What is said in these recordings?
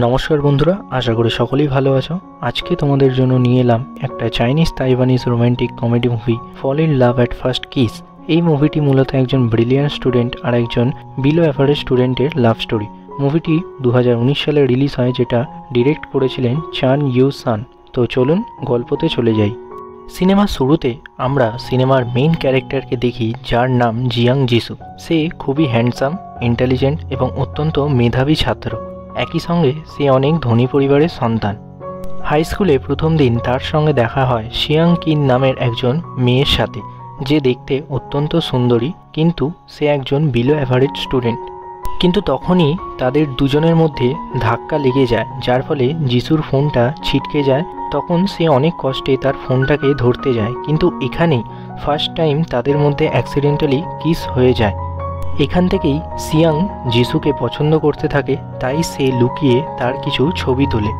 নমস্কার বন্ধুরা, আশা করি সকলেই ভালো আছো। আজকে তোমাদের জন্য নিয়ে এলাম একটা Chinese Taiwanese romantic comedy movie fall in love at first kiss. এই মুভিটি মূলত একজন ব্রিলিয়ান্ট স্টুডেন্ট আর একজন বিলো অ্যাভারেজ স্টুডেন্টের লাভ স্টোরি। মুভিটি 2019 সালে রিলিজ হয়, যেটা ডিরেক্ট করেছিলেন চান ইউ সান। তো চলুন গল্পতে চলে যাই। সিনেমার শুরুতে আমরা সিনেমার মেইন ক্যারেক্টারকে দেখি, যার নাম জিয়াং জিসু। সে খুবই হ্যান্ডসাম, ইন্টেলিজেন্ট এবং অত্যন্ত মেধাবী ছাত্র। একই সঙ্গে সে অনেক ধনী পরিবারের সন্তান। হাই স্কুলে প্রথম দিন তার সঙ্গে দেখা হয় শিয়াং কিন নামের একজন মেয়ের সাথে, যে দেখতে অত্যন্ত সুন্দরী, কিন্তু সে একজন বিলো অ্যাভারেজ স্টুডেন্ট। কিন্তু তখনই তাদের দুজনের মধ্যে ধাক্কা লেগে যায়, যার ফলে জিসুর ফোনটা ছিটকে যায়। তখন সে অনেক কষ্টে তার ফোনটাকে ধরতে যায়, কিন্তু এখানেই ফার্স্ট টাইম তাদের মধ্যে অ্যাক্সিডেন্টালি কিস হয়ে যায়। এখান থেকেই সিয়াং জিসুকে পছন্দ করতে থাকে, তাই সে লুকিয়ে তার কিছু ছবি তোলে।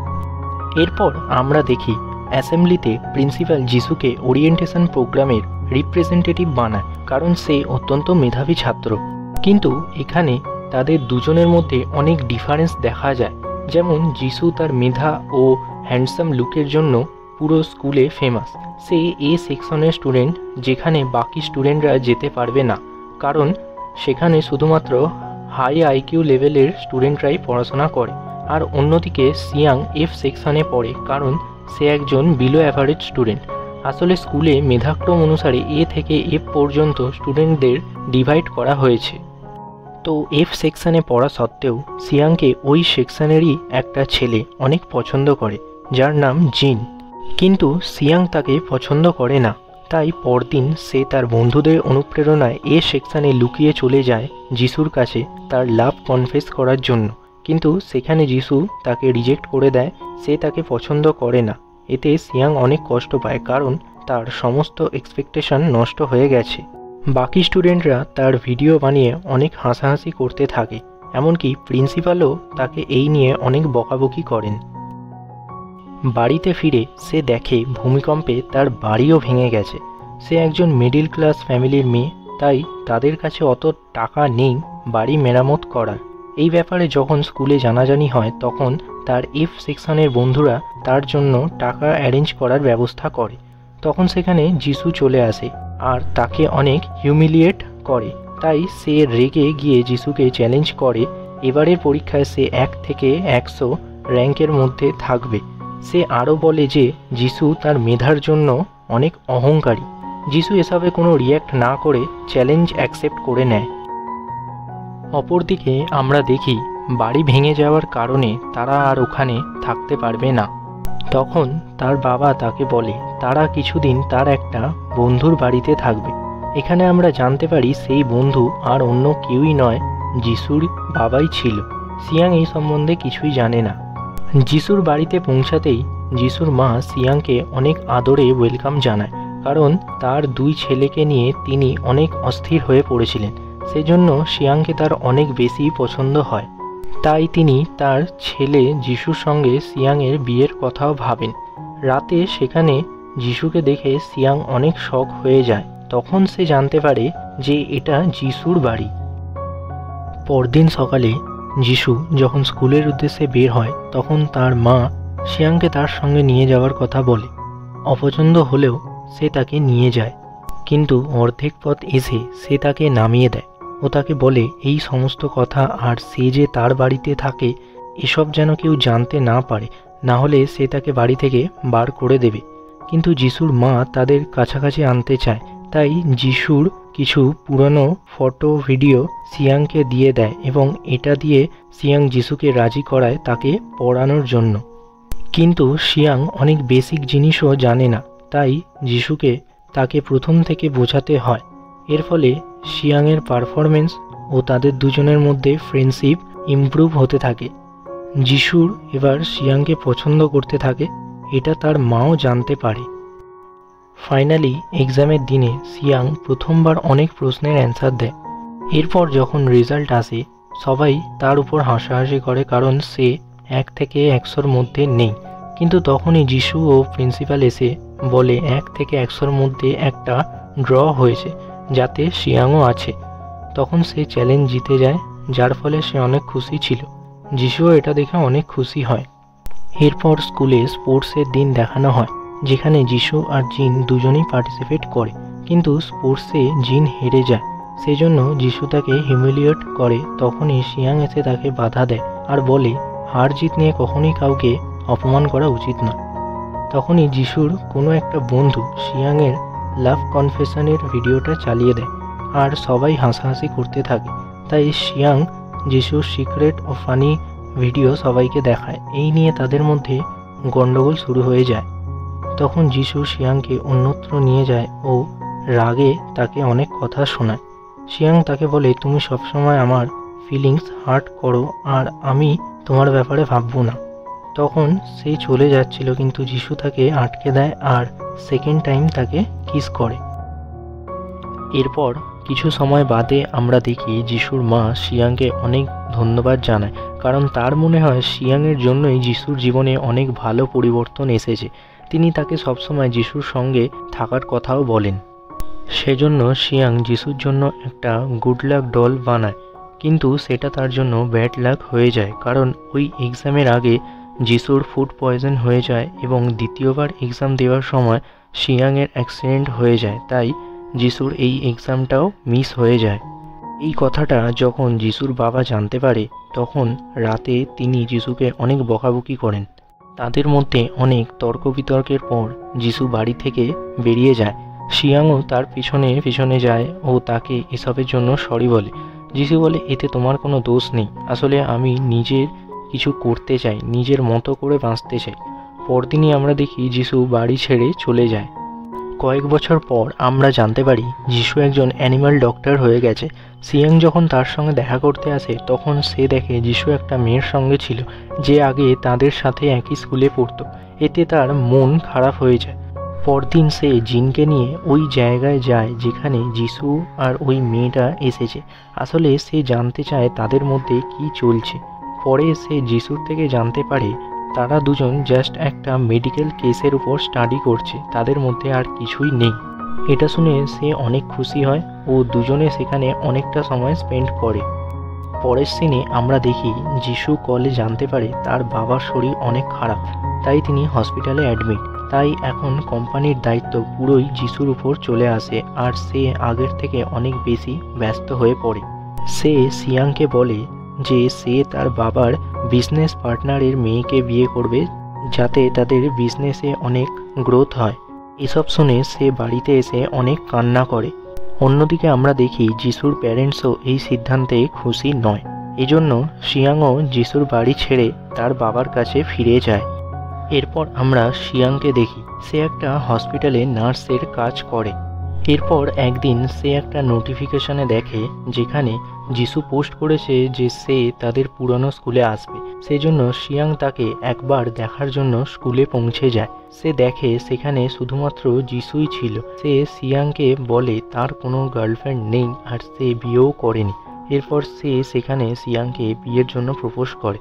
এরপর আমরা দেখি অ্যাসেম্বলিতে প্রিন্সিপাল জিসুকে ওরিয়েন্টেশন প্রোগ্রামের রিপ্রেজেন্টেটিভ বানায়, কারণ সে অত্যন্ত মেধাবী ছাত্র। কিন্তু এখানে তাদের দুজনের মধ্যে অনেক ডিফারেন্স দেখা যায়। যেমন জিসু তার মেধা ও হ্যান্ডসাম লুকের জন্য পুরো স্কুলে ফেমাস। সে এ সেকশনের স্টুডেন্ট, যেখানে বাকি স্টুডেন্টরা যেতে পারবে না, কারণ সেখানে শুধুমাত্র হাই আইকিউ লেভেলের স্টুডেন্টরাই পড়াশোনা করে। আর অন্যদিকে সিয়াং এফ সেকশনে পড়ে, কারণ সে একজন বিলো অ্যাভারেজ স্টুডেন্ট। আসলে স্কুলে মেধাক্রম অনুসারে এ থেকে এফ পর্যন্ত স্টুডেন্টদের ডিভাইড করা হয়েছে। তো এফ সেকশনে পড়া সত্ত্বেও সিয়াংকে ওই সেকশনেরই একটা ছেলে অনেক পছন্দ করে, যার নাম জিন। কিন্তু সিয়াং তাকে পছন্দ করে না, তাই পরদিন সে তার বন্ধুদের অনুপ্রেরণায় এ সেকশনে লুকিয়ে চলে যায় জিসুর কাছে তার লাভ কনফেস করার জন্য। কিন্তু সেখানে জিসু তাকে রিজেক্ট করে দেয়, সে তাকে পছন্দ করে না। এতে সিয়াং অনেক কষ্ট পায়, কারণ তার সমস্ত এক্সপেকটেশন নষ্ট হয়ে গেছে। বাকি স্টুডেন্টরা তার ভিডিও বানিয়ে অনেক হাসাহাসি করতে থাকে, এমনকি প্রিন্সিপালও তাকে এই নিয়ে অনেক বকাবকি করেন। বাড়িতে ফিরে সে দেখে ভূমিকম্পে তার বাড়িও ভেঙে গেছে। সে একজন মিডল ক্লাস ফ্যামিলির মেয়ে, তাই তাদের কাছে অত টাকা নেই বাড়ি মেরামত করার। এই ব্যাপারে যখন স্কুলে জানাজানি হয়, তখন তার এফ সেকশনের বন্ধুরা তার জন্য টাকা অ্যারেঞ্জ করার ব্যবস্থা করে। তখন সেখানে জিসু চলে আসে আর তাকে অনেক হিউমিলিয়েট করে। তাই সে রেগে গিয়ে জিসুকে চ্যালেঞ্জ করে এবারের পরীক্ষায় সে 1 থেকে 100 র্যাঙ্কের মধ্যে থাকবে। সে আরও বলে যে জিসু তার মেধার জন্য অনেক অহংকারী। জিসু এসবে কোনো রিয়্যাক্ট না করে চ্যালেঞ্জ অ্যাকসেপ্ট করে নেয়। অপরদিকে আমরা দেখি বাড়ি ভেঙে যাওয়ার কারণে তারা আর ওখানে থাকতে পারবে না। তখন তার বাবা তাকে বলে তারা কিছুদিন তার একটা বন্ধুর বাড়িতে থাকবে। এখানে আমরা জানতে পারি সেই বন্ধু আর অন্য কেউই নয়, জিসুর বাবাই ছিল। সিয়াং এই সম্বন্ধে কিছুই জানে না। জিসুর বাড়িতে পৌঁছাতেই জিসুর মা সিয়াংকে অনেক আদরে ওয়েলকাম জানায়, কারণ তার 2 ছেলেকে নিয়ে তিনি অনেক অস্থির হয়ে পড়েছিলেন। সেজন্য সিয়াংকে তার অনেক বেশি পছন্দ হয়। তাই তিনি তার ছেলে জিসুর সঙ্গে সিয়াংয়ের বিয়ের কথাও ভাবেন। রাতে সেখানে জিসুকে দেখে সিয়াং অনেক শক হয়ে যায়। তখন সে জানতে পারে যে এটা জিসুর বাড়ি। পরদিন সকালে জিসু যখন স্কুলের উদ্দেশ্যে বের হয়, তখন তার মা সিয়াংকে তার সঙ্গে নিয়ে যাওয়ার কথা বলে। অপছন্দ হলেও সে তাকে নিয়ে যায়, কিন্তু অর্ধেক পথ এসে সে তাকে নামিয়ে দেয় ও তাকে বলে এই সমস্ত কথা আর সে যে তার বাড়িতে থাকে এসব যেন কেউ জানতে না পারে, না হলে সে তাকে বাড়ি থেকে বার করে দেবে। কিন্তু জিসুর মা তাদের কাছাকাছি আনতে চায়, তাই জিসুর কিছু পুরনো ফটো ভিডিও সিয়াংকে দিয়ে দেয় এবং এটা দিয়ে সিয়াং জিসুকে রাজি করায় তাকে পড়ানোর জন্য। কিন্তু সিয়াং অনেক বেসিক জিনিসও জানে না, তাই জিসুকে তাকে প্রথম থেকে বোঝাতে হয়। এর ফলে সিয়াংয়ের পারফরমেন্স ও তাদের দুজনের মধ্যে ফ্রেন্ডশিপ ইমপ্রুভ হতে থাকে। জিসুর এবার সিয়াংকে পছন্দ করতে থাকে, এটা তার মাও জানতে পারে। ফাইনালি এক্সামের দিনে সিয়াং প্রথমবার অনেক প্রশ্নের অ্যান্সার দেয়। এরপর যখন রেজাল্ট আসে, সবাই তার উপর হাসাহাসি করে, কারণ সে 1 থেকে 100-র মধ্যে নেই। কিন্তু তখনই জিসু ও প্রিন্সিপাল এসে বলে 1 থেকে 100-র মধ্যে একটা ড্র হয়েছে, যাতে সিয়াংও আছে। তখন সে চ্যালেঞ্জ জিতে যায়, যার ফলে সে অনেক খুশি ছিল। যিশুও এটা দেখে অনেক খুশি হয়। এরপর স্কুলে স্পোর্টসের দিন দেখানো হয়, যেখানে যিশু আর জিন দুজনেই পার্টিসিপেট করে, কিন্তু স্পোর্টসে জিন হেরে যায়। সেজন্য যিশু তাকে হিউমিলিয়েট করে। তখনই শিয়াং এসে তাকে বাধা দেয় আর বলে হার জিত নিয়ে কখনোই কাউকে অপমান করা উচিত না। তখনই যিশুর কোনো একটা বন্ধু শিয়াংয়ের লাভ কনফেশনের ভিডিওটা চালিয়ে দেয় আর সবাই হাসাহাসি করতে থাকে। তাই শিয়াং যিশুর সিক্রেট ও ফানি ভিডিও সবাইকে দেখায়। এই নিয়ে তাদের মধ্যে গন্ডগোল শুরু হয়ে যায়। তখন যিশু শিয়াংকে অন্যত্র নিয়ে যায় ও রাগে তাকে অনেক কথা শোনায়। শিয়াং তাকে বলে, তুমি সবসময় আমার ফিলিংস হার্ট করো আর আমি তোমার ব্যাপারে ভাববো না। তখন সে চলে যাচ্ছিল, কিন্তু যিশু তাকে আটকে দেয় আর সেকেন্ড টাইম তাকে কিস করে। এরপর কিছু সময় বাদে আমরা দেখি যিশুর মা শিয়াংকে অনেক ধন্যবাদ জানায়, কারণ তার মনে হয় শিয়াংয়ের জন্যই যিশুর জীবনে অনেক ভালো পরিবর্তন এসেছে। তিনি তাকে সবসময় যিশুর সঙ্গে থাকার কথাও বলেন। সেজন্য শিয়াং যিশুর জন্য একটা গুড লাক ডল বানায়, কিন্তু সেটা তার জন্য ব্যাড লাক হয়ে যায়, কারণ ওই এক্সামের আগে যিশুর ফুড পয়জন হয়ে যায় এবং দ্বিতীয়বার এক্সাম দেওয়ার সময় শিয়াংয়ের অ্যাক্সিডেন্ট হয়ে যায়। তাই যিশুর এই এক্সামটাও মিস হয়ে যায়। এই কথাটা যখন যিশুর বাবা জানতে পারে, তখন রাতে তিনি যিশুকে অনেক বকাবকি করেন। তাদের মধ্যে অনেক তর্ক বিতর্কের পর যিশু বাড়ি থেকে বেরিয়ে যায়। শিয়াংও তার পিছনে পিছনে যায় ও তাকে এসবের জন্য সরি বলে। যিশু বলে, এতে তোমার কোনো দোষ নেই, আসলে আমি নিজের কিছু করতে চাই, নিজের মতো করে বাঁচতে চাই। পরদিনই আমরা দেখি যিশু বাড়ি ছেড়ে চলে যায়। কয়েক বছর পর আমরা জানতে পারি যিশু একজন অ্যানিম্যাল ডক্টর হয়ে গেছে। শিয়াং যখন তার সঙ্গে দেখা করতে আসে, তখন সে দেখে যিশু একটা মেয়ের সঙ্গে ছিল, যে আগে তাদের সাথে একই স্কুলে পড়তো। এতে তার মন খারাপ হয়ে যায়। পরদিন সে জিনকে নিয়ে ওই জায়গায় যায় যেখানে যিশু আর ওই মেয়েটা এসেছে। আসলে সে জানতে চায় তাদের মধ্যে কি চলছে। পরে সে যিশুর থেকে জানতে পারে তারা দুজন জাস্ট একটা মেডিকেল কেসের উপর স্টাডি করছে, তাদের মধ্যে আর কিছুই নেই। এটা শুনে সে অনেক খুশি হয় ও দুজনে সেখানে অনেকটা সময় স্পেন্ড করে। পরের সিনে আমরা দেখি যিশু কলে জানতে পারে তার বাবার শরীর অনেক খারাপ, তাই তিনি হসপিটালে অ্যাডমিট। তাই এখন কোম্পানির দায়িত্ব পুরোই যিশুর উপর চলে আসে আর সে আগের থেকে অনেক বেশি ব্যস্ত হয়ে পড়ে। সে শিয়াংকে বলে যে সে তার বাবার বিজনেস পার্টনারের মেয়েকে বিয়ে করবে, যাতে তাদের বিজনেসে অনেক গ্রোথ হয়। এসব শুনে সে বাড়িতে এসে অনেক কান্না করে। অন্যদিকে আমরা দেখি যিশুর প্যারেন্টসও এই সিদ্ধান্তে খুশি নয়। এজন্য শিয়াংও যিশুর বাড়ি ছেড়ে তার বাবার কাছে ফিরে যায়। এরপর আমরা শিয়াংকে দেখি সে একটা হসপিটালে নার্সের কাজ করে। এরপর একদিন সে একটা নোটিফিকেশনে দেখে যেখানে যিশু পোস্ট করেছে যে সে তাদের পুরনো স্কুলে আসবে। সেজন্য শিয়াং তাকে একবার দেখার জন্য স্কুলে পৌঁছে যায়। সে দেখে সেখানে শুধুমাত্র যিশুই ছিল। সে শিয়াংকে বলে তার কোনো গার্লফ্রেন্ড নেই আর সে বিয়েও করেনি। এরপর সে সেখানে শিয়াংকে বিয়ের জন্য প্রপোজ করে।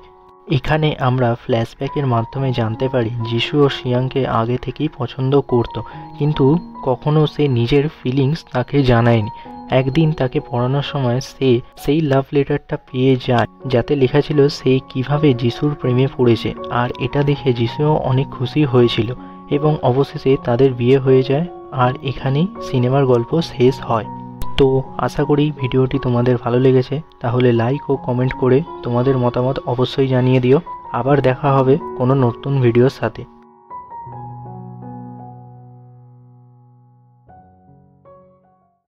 এখানে আমরা ফ্ল্যাশব্যাকের মাধ্যমে জানতে পারি যিশু ও শিয়াংকে আগে থেকেই পছন্দ করত, কিন্তু কখনো সে নিজের ফিলিংস তাকে জানায়নি। একদিন তাকে পড়ানোর সময় সে সেই লাভ লেটারটা পেয়ে যায়, যাতে লেখা ছিল সে কিভাবে যিশুর প্রেমে পড়েছে, আর এটা দেখে যিশুও অনেক খুশি হয়েছিল এবং অবশেষে তাদের বিয়ে হয়ে যায়। আর এখানেই সিনেমার গল্প শেষ হয়। তো আশা করি ভিডিওটি তোমাদের ভালো লেগেছে। তাহলে লাইক ও কমেন্ট করে তোমাদের মতামত অবশ্যই জানিয়ে দিও। আবার দেখা হবে কোনো নতুন ভিডিওর সাথে।